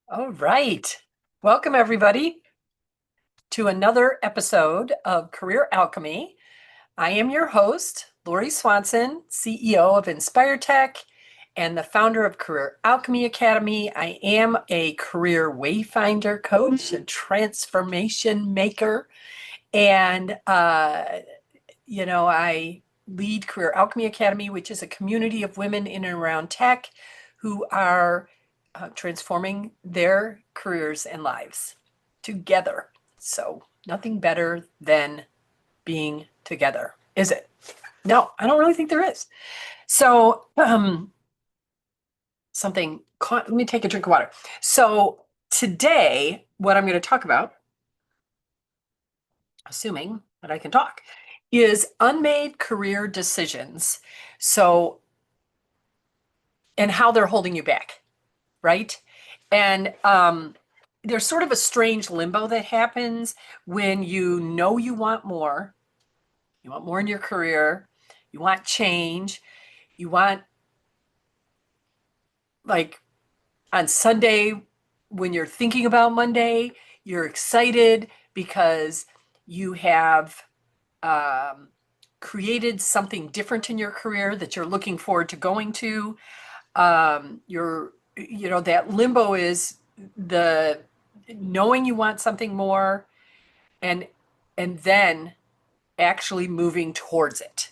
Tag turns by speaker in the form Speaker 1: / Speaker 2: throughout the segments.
Speaker 1: All right. Welcome, everybody, to another episode of Career Alchemy. I am your host, Lori Swanson, CEO of Inspire Tech and the founder of Career Alchemy Academy. I am a career wayfinder coach, a transformation maker, and I lead Career Alchemy Academy, which is a community of women in and around tech who are transforming their careers and lives together. So, nothing better than being together, is it? No, I don't really think there is. So, let me take a drink of water. So, today, what I'm going to talk about, assuming that I can talk, is unmade career decisions. So, and how they're holding you back, right? And there's sort of a strange limbo that happens when you want more in your career, you want change, you want, like, on Sunday, when you're thinking about Monday, you're excited because you have um, created something different in your career that you're looking forward to going to. That limbo is the knowing you want something more and then actually moving towards it.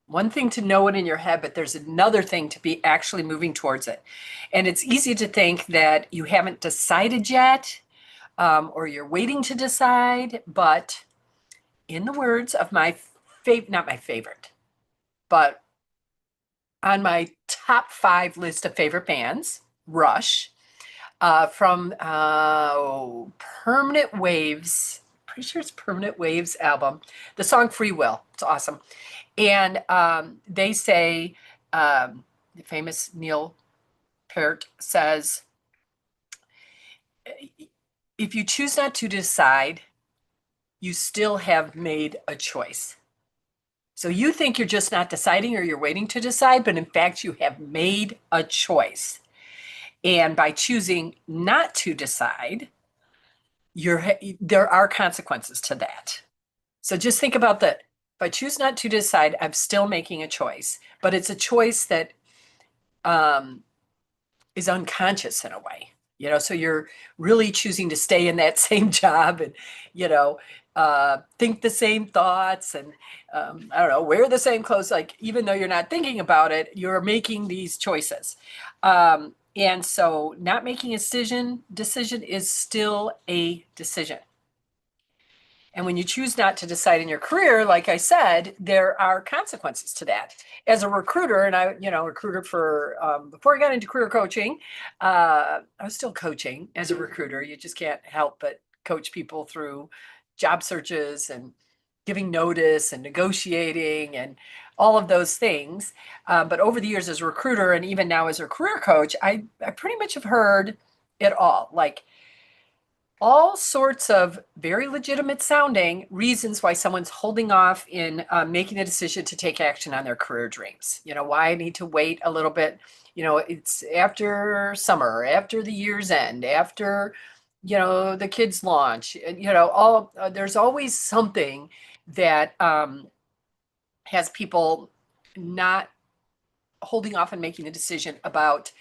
Speaker 1: One thing to know it in your head, but there's another thing to be actually moving towards it. And it's easy to think that you haven't decided yet, or you're waiting to decide. But in the words of not my favorite, but on my top 5 list of favorite bands, Rush, from Permanent Waves. Pretty sure it's Permanent Waves album. The song Free Will. It's awesome. And they say, the famous Neil Peart says, if you choose not to decide, you still have made a choice. So you think you're just not deciding or you're waiting to decide, but in fact, you have made a choice. And by choosing not to decide, there are consequences to that. So just think about that. If I choose not to decide, I'm still making a choice, but it's a choice that um, is unconscious in a way. So you're really choosing to stay in that same job and, think the same thoughts and, I don't know, wear the same clothes. Like, even though you're not thinking about it, you're making these choices. And so not making a decision is still a decision. And when you choose not to decide in your career, like I said, there are consequences to that. As a recruiter, and recruiter for, before I got into career coaching, I was still coaching as a recruiter. You just can't help but coach people through job searches and giving notice and negotiating and all of those things. But over the years as a recruiter and even now as a career coach, I pretty much have heard it all. Like, all sorts of very legitimate sounding reasons why someone's holding off in making a decision to take action on their career dreams. Why I need to wait a little bit. It's after summer, after the year's end, after, the kids launch, all there's always something that has people not holding off and making a decision about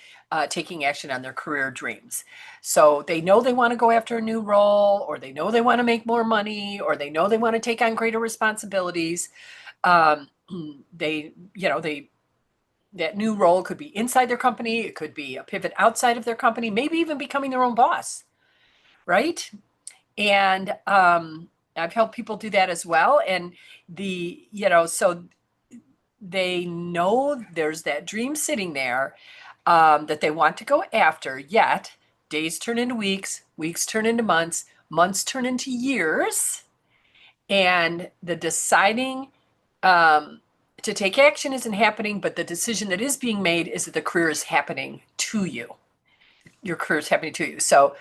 Speaker 1: taking action on their career dreams. So they know they want to go after a new role, or they know they want to make more money, or they know they want to take on greater responsibilities. Um, they that new role could be inside their company, it could be a pivot outside of their company, maybe even becoming their own boss, right? And I've helped people do that as well. And so they know there's that dream sitting there, that they want to go after, yet days turn into weeks, weeks turn into months, months turn into years, and the deciding um, to take action isn't happening, but the decision that is being made is that the career is happening to you. Your career is happening to you. So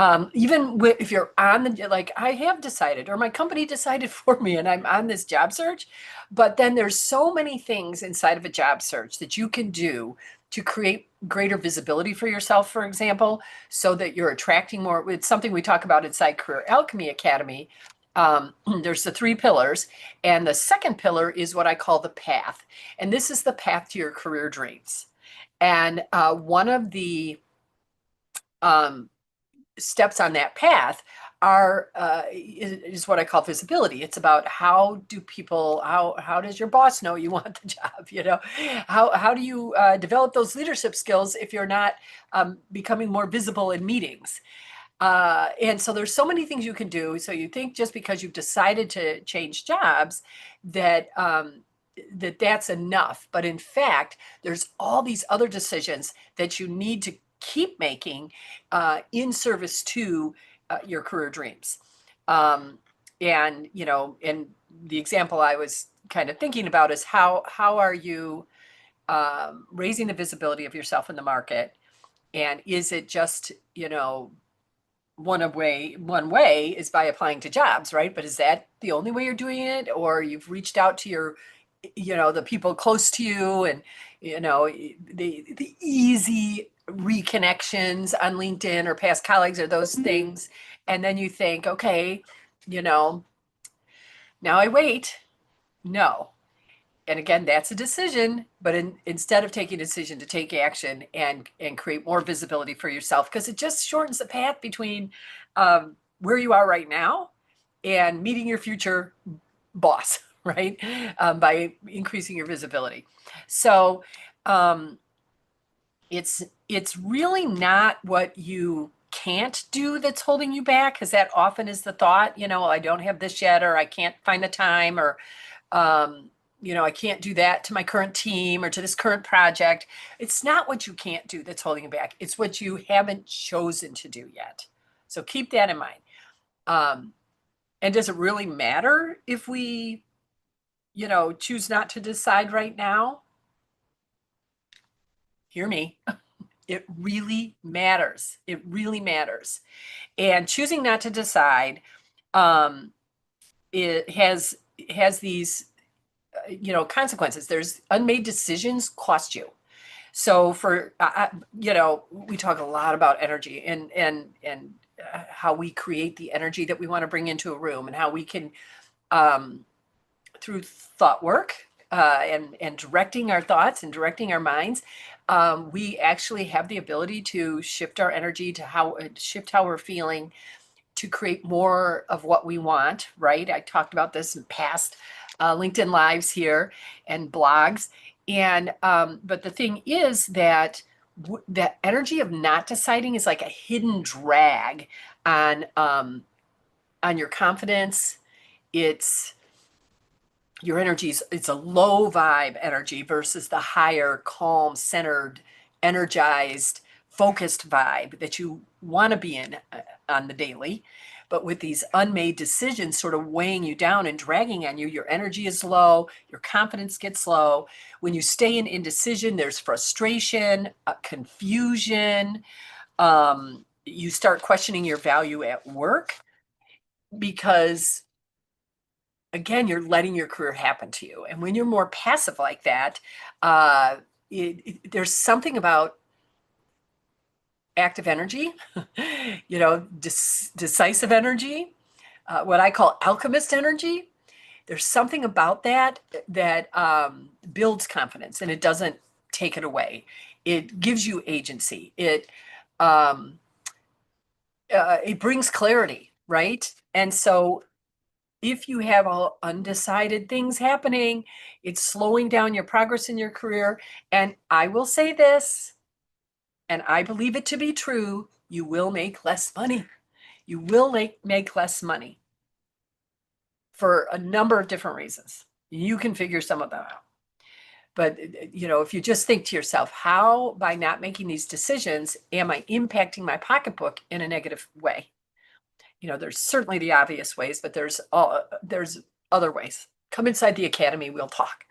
Speaker 1: If you're on the, like I have decided, or my company decided for me, and I'm on this job search, but then there's so many things inside of a job search that you can do to create greater visibility for yourself, for example, so that you're attracting more. It's something we talk about inside Career Alchemy Academy. There's the three pillars, and the second pillar is what I call the path. And this is the path to your career dreams. And one of the um, steps on that path are is what I call visibility. It's about how do people, how does your boss know you want the job? You know, how do you develop those leadership skills if you're not becoming more visible in meetings? And so there's so many things you can do. So you think just because you've decided to change jobs that that's enough. But in fact, there's all these other decisions that you need to keep making in service to your career dreams. And you know, and the example I was kind of thinking about is how are you raising the visibility of yourself in the market? And is it just, you know, one way is by applying to jobs, right? But is that the only way you're doing it? Or you've reached out to your, you know, the people close to you, and, you know, the easy reconnections on LinkedIn or past colleagues or those things. And then you think, okay, you know, now I wait. No. And again, that's a decision, but instead of taking a decision to take action and create more visibility for yourself, because it just shortens the path between where you are right now and meeting your future boss, right? By increasing your visibility. So it's really not what you can't do that's holding you back, because that often is the thought, you know, I don't have this yet, or I can't find the time, or you know, I can't do that to my current team or to this current project. It's not what you can't do that's holding you back. It's what you haven't chosen to do yet. So keep that in mind. And does it really matter if we, you know, choose not to decide right now? Hear me. It really matters. It really matters. And choosing not to decide, it has these you know, consequences. There's unmade decisions cost you. So for you know, we talk a lot about energy and how we create the energy that we want to bring into a room, and how we can through thought work and directing our thoughts and directing our minds, we actually have the ability to shift our energy to shift how we're feeling, to create more of what we want, right? I talked about this in past LinkedIn lives here and blogs. And but the thing is that that energy of not deciding is like a hidden drag on your confidence. It's your energy's, it's a low vibe energy versus the higher, calm, centered, energized, focused vibe that you want to be in on the daily. But with these unmade decisions sort of weighing you down and dragging on you, your energy is low, your confidence gets low. When you stay in indecision, there's frustration, confusion. You start questioning your value at work because, again, you're letting your career happen to you. And when you're more passive like that, there's something about active energy, you know, decisive energy, what I call alchemist energy. There's something about that that builds confidence, and it doesn't take it away. It gives you agency. It brings clarity, right? And so if you have all undecided things happening, it's slowing down your progress in your career. And I will say this, and I believe it to be true, you will make less money. You will make less money for a number of different reasons. You can figure some of them out. But you know, if you just think to yourself, how by not making these decisions am I impacting my pocketbook in a negative way? You know, there's certainly the obvious ways, but there's other ways. Come inside the academy, we'll talk.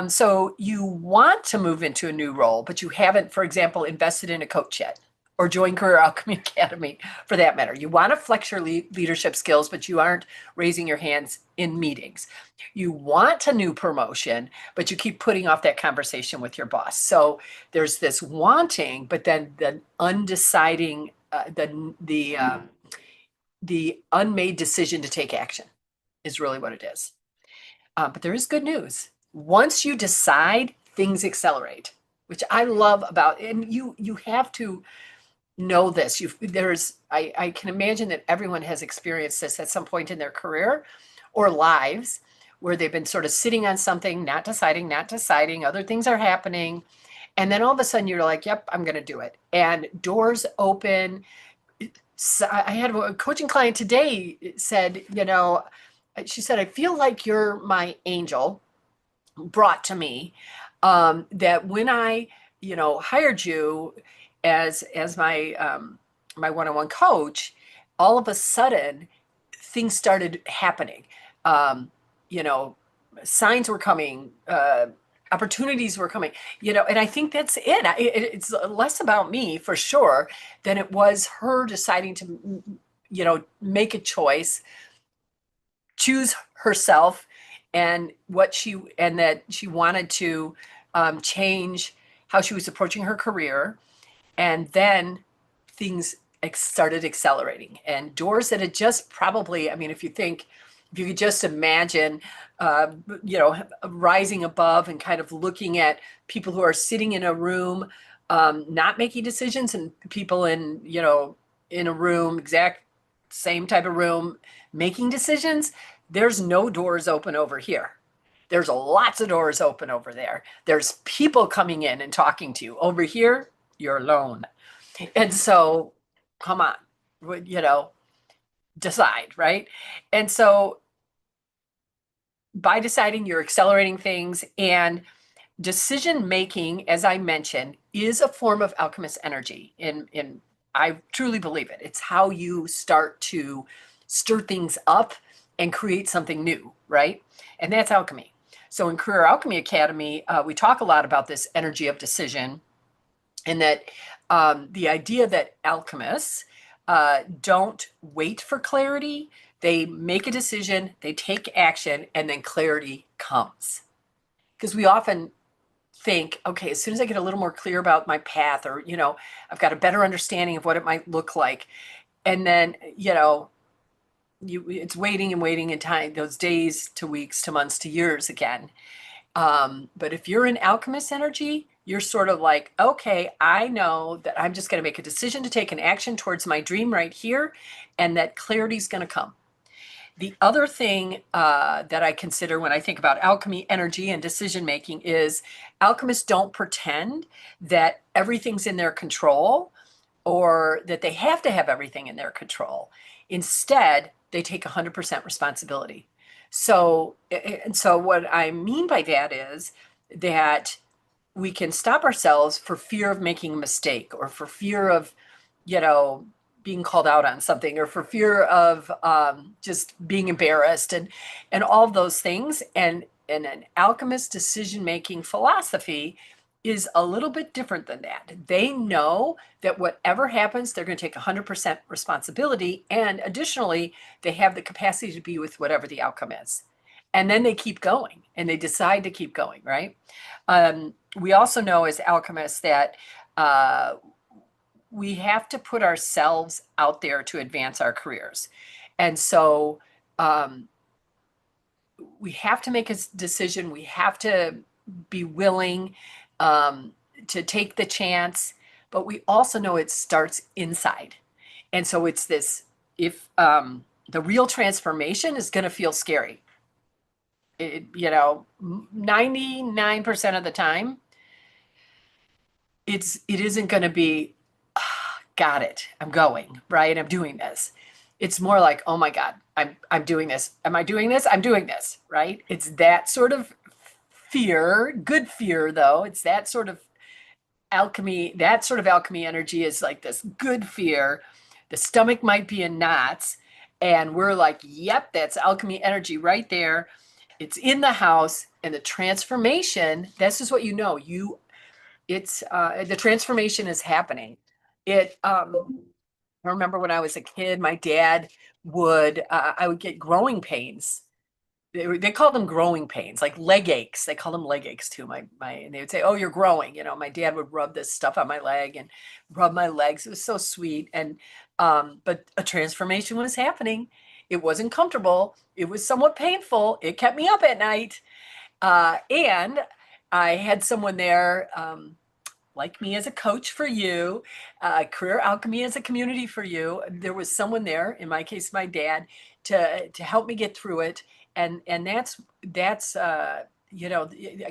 Speaker 1: So you want to move into a new role, but you haven't, for example, invested in a coach yet, or join Career Alchemy Academy for that matter. You want to flex your leadership skills, but you aren't raising your hands in meetings. You want a new promotion, but you keep putting off that conversation with your boss. So there's this wanting, but then the undeciding, the unmade decision to take action is really what it is. But there is good news. Once you decide, things accelerate, which I love about, and you have to know this. I can imagine that everyone has experienced this at some point in their career or lives where they've been sort of sitting on something, not deciding, other things are happening. And then all of a sudden you're like, yep, I'm going to do it. And doors open. So I had a coaching client today said, she said, I feel like you're my angel brought to me, that when I, hired you as my my one-on-one coach, all of a sudden things started happening. You know, signs were coming, opportunities were coming, and I think that's it. It's less about me for sure than it was her deciding to, make a choice, choose herself and that she wanted to change how she was approaching her career. And then things started accelerating, and doors that had just probably, I mean, if you could just imagine, rising above and kind of looking at people who are sitting in a room, not making decisions, and people in a room, exact same type of room, making decisions. There's no doors open over here. There's lots of doors open over there. There's people coming in and talking to you. Over here, you're alone. And so, come on, decide, right? And so, by deciding, you're accelerating things. And decision making, as I mentioned, is a form of alchemist energy. In I truly believe it. It's how you start to stir things up and create something new, right? And that's alchemy. So in Career Alchemy Academy, we talk a lot about this energy of decision, and that the idea that alchemists don't wait for clarity. They make a decision, they take action, and then clarity comes. Because we often think, okay, as soon as I get a little more clear about my path, or, I've got a better understanding of what it might look like. And then, it's waiting and waiting, and time, those days to weeks to months to years again. But if you're in alchemist energy, you're sort of like, okay, I know that I'm just going to make a decision to take an action towards my dream right here, and that clarity is going to come. The other thing that I consider when I think about alchemy energy and decision making is alchemists don't pretend that everything's in their control, or that they have to have everything in their control. Instead, they take 100% responsibility. So what I mean by that is that we can stop ourselves for fear of making a mistake, or for fear of, being called out on something, or for fear of just being embarrassed, and all of those things. And an alchemist decision-making philosophy is a little bit different than that. They know that whatever happens, they're going to take 100% responsibility. And additionally, they have the capacity to be with whatever the outcome is. And then they keep going, and they decide to keep going, right? We also know as alchemists that we have to put ourselves out there to advance our careers. And so we have to make a decision. We have to be willing to take the chance, but we also know it starts inside. And so it's this, if the real transformation is going to feel scary, 99% of the time, it isn't going to be, got it, I'm going, right? I'm doing this. It's more like, oh my God, I'm doing this. Am I doing this? I'm doing this, right? It's that sort of fear, good fear though. It's that sort of alchemy. That sort of alchemy energy is like this good fear. The stomach might be in knots, and we're like, yep, that's alchemy energy right there. It's in the house. And the transformation, this is what the transformation is happening. I remember when I was a kid, my dad I would get growing pains. They call them growing pains, like leg aches. They call them leg aches too. And they would say, "Oh, you're growing." My dad would rub this stuff on my leg and rub my legs. It was so sweet. But a transformation was happening. It wasn't comfortable. It was somewhat painful. It kept me up at night. And I had someone there, like me as a coach for you, Career Alchemy as a community for you. There was someone there, in my case, my dad, to help me get through it. And that's I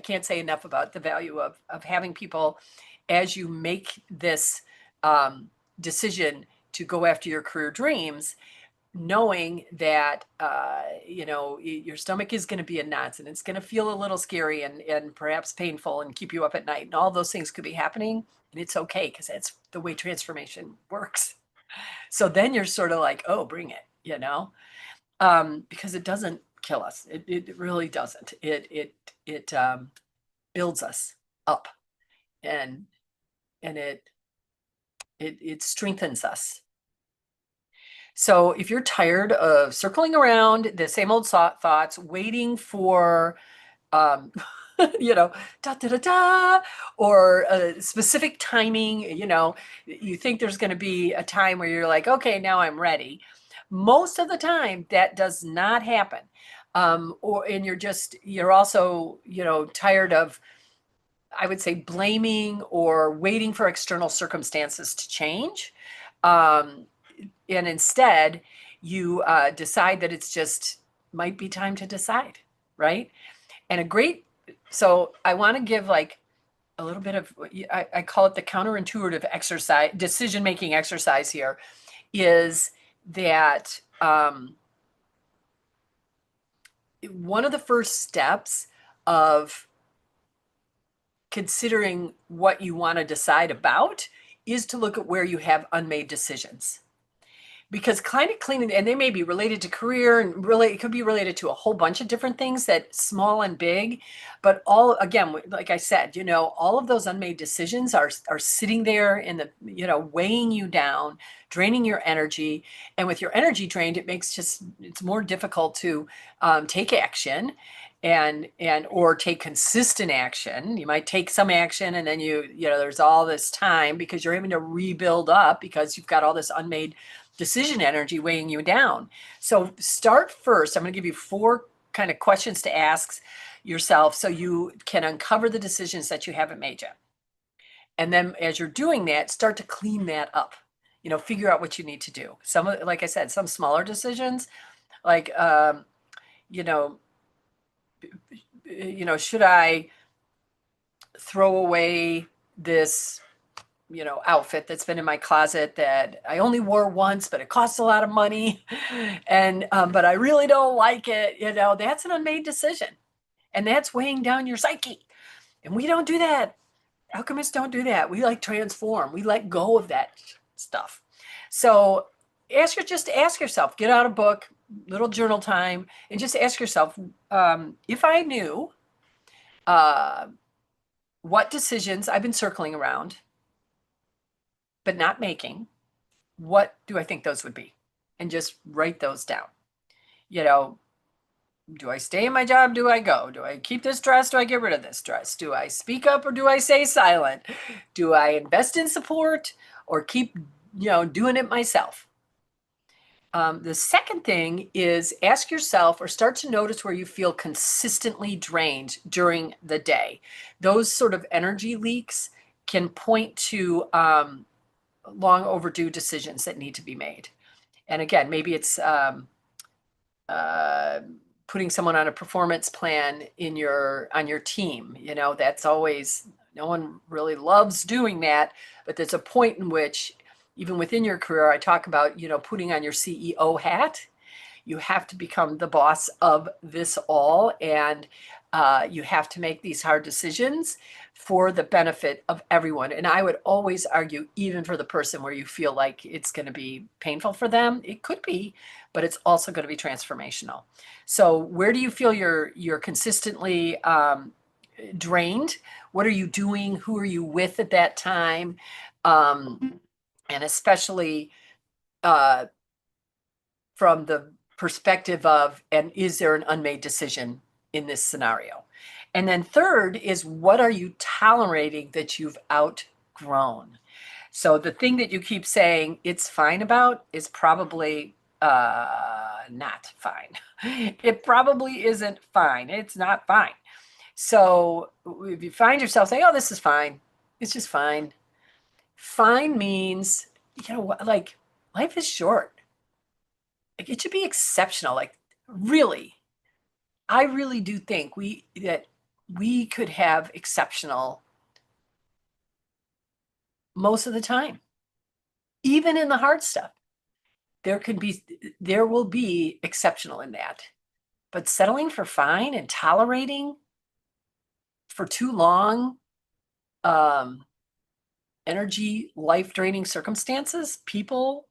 Speaker 1: can't say enough about the value of having people as you make this decision to go after your career dreams, knowing that your stomach is going to be in knots and it's going to feel a little scary and perhaps painful and keep you up at night, and all those things could be happening, and it's okay because that's the way transformation works. So then you're sort of like, oh, bring it, because it doesn't kill us. It really doesn't. It builds us up, and it strengthens us. So if you're tired of circling around the same old thoughts, waiting for, um, da da da da, or a specific timing, you think there's going to be a time where you're like, okay, now I'm ready. Most of the time, that does not happen. And you're also, tired of, I would say, blaming or waiting for external circumstances to change. And instead, you decide that it's just might be time to decide, right? So I want to give like a little bit of, I call it the counterintuitive exercise, decision-making exercise here, is that one of the first steps of considering what you want to decide about is to look at where you have unmade decisions. Because climate cleaning, and they may be related to career, and really it could be related to a whole bunch of different things, that small and big, but all, again, like I said, all of those unmade decisions are sitting there in the, weighing you down, draining your energy. And with your energy drained, it's more difficult to take action or take consistent action. You might take some action and then there's all this time because you're having to rebuild up because you've got all this unmade decision energy weighing you down. So start first. I'm going to give you 4 kind of questions to ask yourself so you can uncover the decisions that you haven't made yet. And then as you're doing that, start to clean that up. Figure out what you need to do. Like I said, some smaller decisions, like, should I throw away this outfit that's been in my closet that I only wore once, but it costs a lot of money. And, but I really don't like it. That's an unmade decision, and that's weighing down your psyche. And we don't do that. Alchemists don't do that. We like transform. We let go of that stuff. So just ask yourself, get out a book, little journal time, and just ask yourself, if I knew, what decisions I've been circling around, but not making, what do I think those would be? And just write those down. Do I stay in my job? Do I go? Do I keep this dress? Do I get rid of this dress? Do I speak up or do I stay silent? Do I invest in support or keep, doing it myself? The second thing is ask yourself or start to notice where you feel consistently drained during the day. Those sort of energy leaks can point to long overdue decisions that need to be made. And again, maybe it's putting someone on a performance plan on your team. That's always, no one really loves doing that, but there's a point in which, even within your career, I talk about, putting on your CEO hat. You have to become the boss of this all, and you have to make these hard decisions for the benefit of everyone. And I would always argue, even for the person where you feel like it's going to be painful for them, it could be, but it's also going to be transformational. So where do you feel you're consistently drained? What are you doing? Who are you with at that time? And especially uh, from the perspective of, and is there an unmade decision in this scenario? And then third is, what are you tolerating that you've outgrown? So the thing that you keep saying it's fine about is probably not fine. It probably isn't fine. It's not fine. So if you find yourself saying, oh, this is fine, it's just fine. Fine means, like life is short. Like it should be exceptional. Like really, I really do think that we could have exceptional most of the time, even in the hard stuff. There will be exceptional in that. But settling for fine and tolerating for too long, energy, life draining circumstances, people,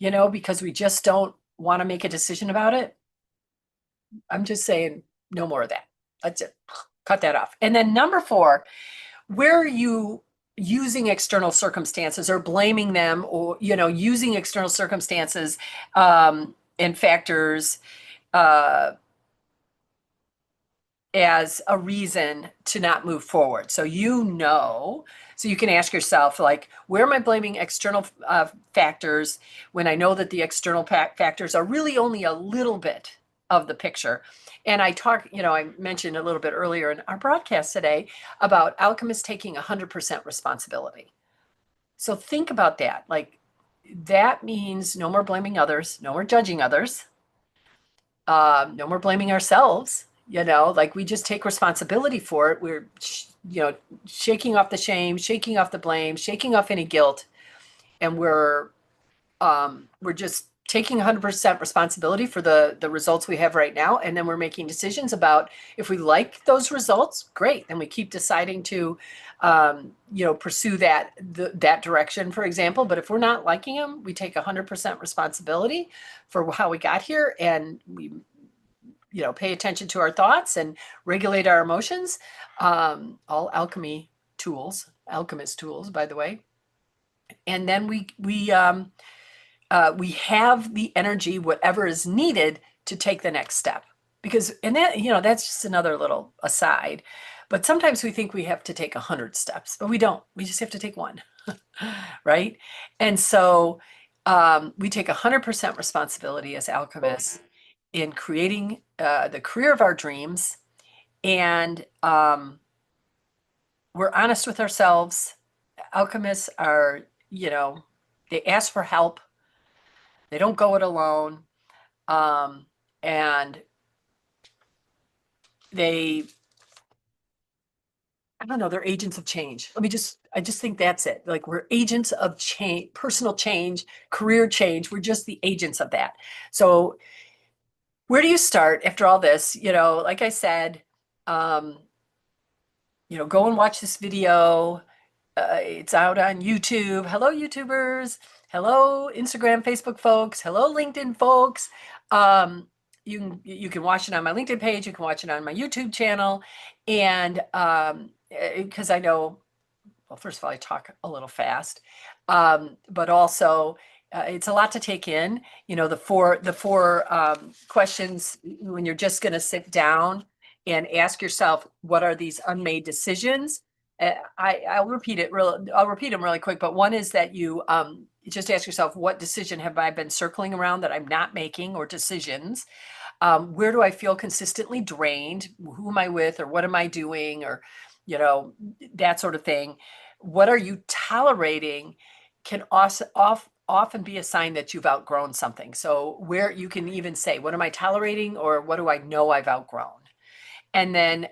Speaker 1: because we just don't want to make a decision about it. I'm just saying no more of that. That's it. Cut that off. And then number 4, where are you using external circumstances or blaming them, or using external circumstances and factors as a reason to not move forward? So you can ask yourself, like, where am I blaming external factors when I know that the external factors are really only a little bit of the picture? And I mentioned a little bit earlier in our broadcast today about alchemists taking 100% responsibility. So think about that. Like, that means no more blaming others, no more judging others, no more blaming ourselves. Like, we just take responsibility for it. We're, shaking off the shame, shaking off the blame, shaking off any guilt. And we're just taking 100% responsibility for the results we have right now. And then we're making decisions about if we like those results, great. Then we keep deciding to, pursue that direction, for example. But if we're not liking them, we take 100% responsibility for how we got here. And we, pay attention to our thoughts and regulate our emotions. All alchemist tools, by the way. And then we have the energy, whatever is needed, to take the next step. Because, and that's just another little aside. But sometimes we think we have to take 100 steps, but we don't. We just have to take one, right? And so we take 100% responsibility as alchemists in creating the career of our dreams. And we're honest with ourselves. Alchemists are, they ask for help. They don't go it alone. And I don't know, they're agents of change. I just think that's it. Like, we're agents of change, personal change, career change. We're just the agents of that. So where do you start after all this? Like I said, go and watch this video. It's out on YouTube. Hello, YouTubers. Hello, Instagram, Facebook folks. Hello, LinkedIn folks. You can watch it on my LinkedIn page. You can watch it on my YouTube channel. And because I know, well, first of all, I talk a little fast, but also it's a lot to take in. The four questions when you're just going to sit down and ask yourself, what are these unmade decisions? I'll repeat them really quick. But one is that you just ask yourself, what decision have I been circling around that I'm not making, or decisions? Where do I feel consistently drained? Who am I with, or what am I doing, or that sort of thing. What are you tolerating can also often be a sign that you've outgrown something. So where you can even say, what am I tolerating, or what do I know I've outgrown? And then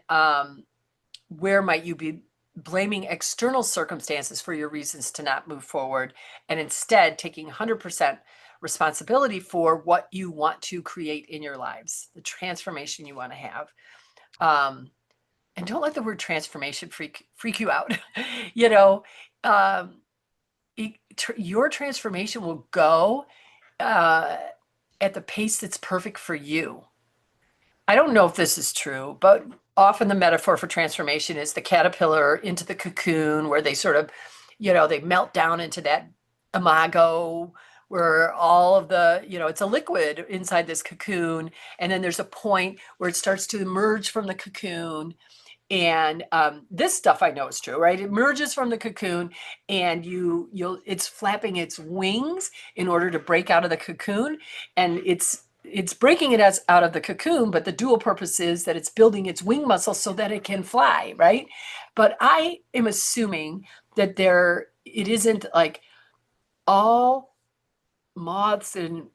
Speaker 1: where might you be blaming external circumstances for your reasons to not move forward, and instead taking 100% responsibility for what you want to create in your lives, the transformation you want to have. And don't let the word transformation freak you out. Your transformation will go at the pace that's perfect for you. I don't know if this is true, but often the metaphor for transformation is the caterpillar into the cocoon, where they sort of, they melt down into that imago, where all of the, it's a liquid inside this cocoon. And then there's a point where it starts to emerge from the cocoon. And this stuff I know is true, right? It emerges from the cocoon, and it's flapping its wings in order to break out of the cocoon. And it's breaking it as out of the cocoon, but the dual purpose is that it's building its wing muscle so that it can fly, right? But I am assuming that it isn't like all moths and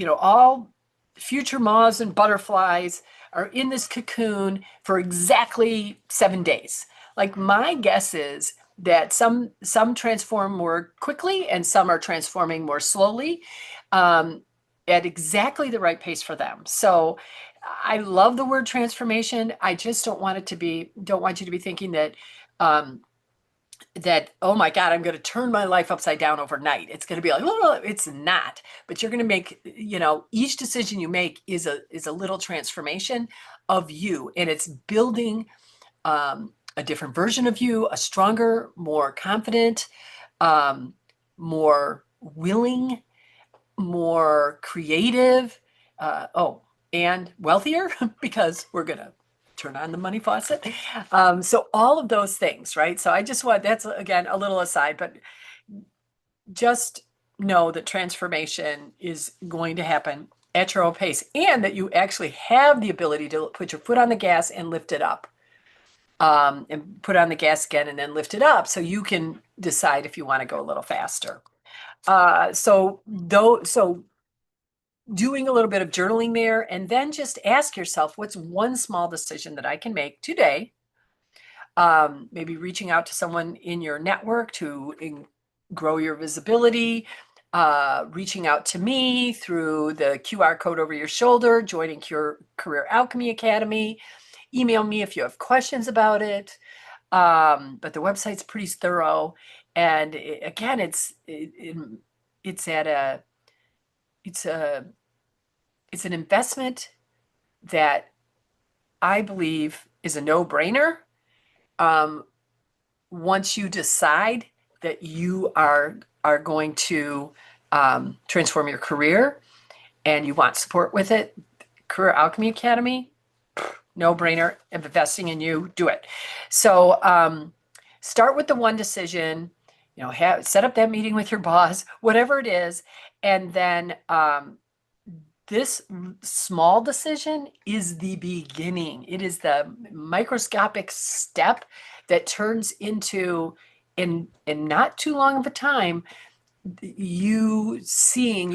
Speaker 1: all future moths and butterflies are in this cocoon for exactly 7 days. Like, my guess is that some transform more quickly and some are transforming more slowly, at exactly the right pace for them. So I love the word transformation. I just don't want you to be thinking that oh my God, I'm going to turn my life upside down overnight. It's going to be like, oh, it's not. But you're going to make, each decision you make is a little transformation of you, and it's building a different version of you, a stronger, more confident, more willing, more creative, and wealthier, because we're going to turn on the money faucet. So all of those things, right? So that's again a little aside, but just know that transformation is going to happen at your own pace, and that you actually have the ability to put your foot on the gas and lift it up, and put on the gas again and then lift it up, so you can decide if you want to go a little faster. So doing a little bit of journaling there, and then just ask yourself, what's one small decision that I can make today? Maybe reaching out to someone in your network to grow your visibility, reaching out to me through the QR code over your shoulder, joining Career Alchemy Academy. Email me if you have questions about it. But the website's pretty thorough. And again, it's an investment that I believe is a no-brainer. Once you decide that you are going to transform your career and you want support with it, Career Alchemy Academy, no-brainer. Investing in you, do it. So start with the one decision, set up that meeting with your boss, whatever it is, and then this small decision is the beginning. It is the microscopic step that turns into, in not too long of a time, you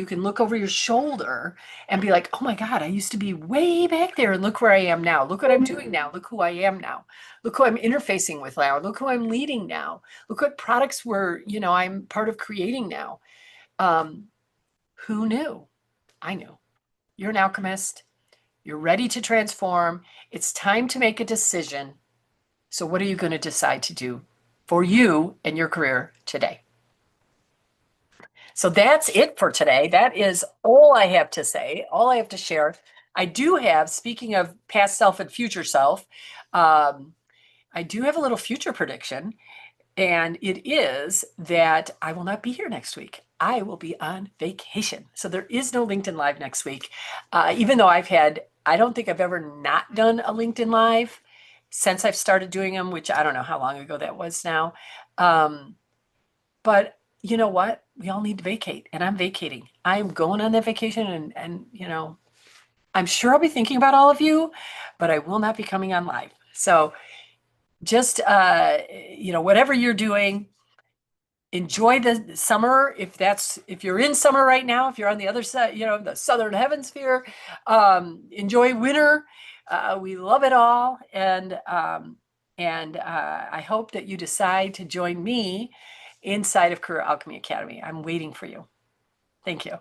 Speaker 1: can look over your shoulder and be like, oh my God, I used to be way back there, and look where I am now. Look what I'm doing now. Look who I am now. Look who I'm interfacing with now. Look who I'm leading now. Look what products I'm part of creating now. Who knew? I knew. You're an alchemist. You're ready to transform. It's time to make a decision. So what are you going to decide to do for you and your career today? So that's it for today. That is all I have to say, all I have to share. I do have, speaking of past self and future self, I do have a little future prediction, and it is that I will not be here next week. I will be on vacation. So there is no LinkedIn Live next week, even though I don't think I've ever not done a LinkedIn Live since I've started doing them, which I don't know how long ago that was now. But you know what? We all need to vacate, and I'm vacating. I'm going on that vacation, and I'm sure I'll be thinking about all of you, but I will not be coming on live. So just, whatever you're doing, enjoy the summer. If you're in summer right now, if you're on the other side, the southern hemisphere, enjoy winter. We love it all. And I hope that you decide to join me inside of Career Alchemy Academy. I'm waiting for you. Thank you.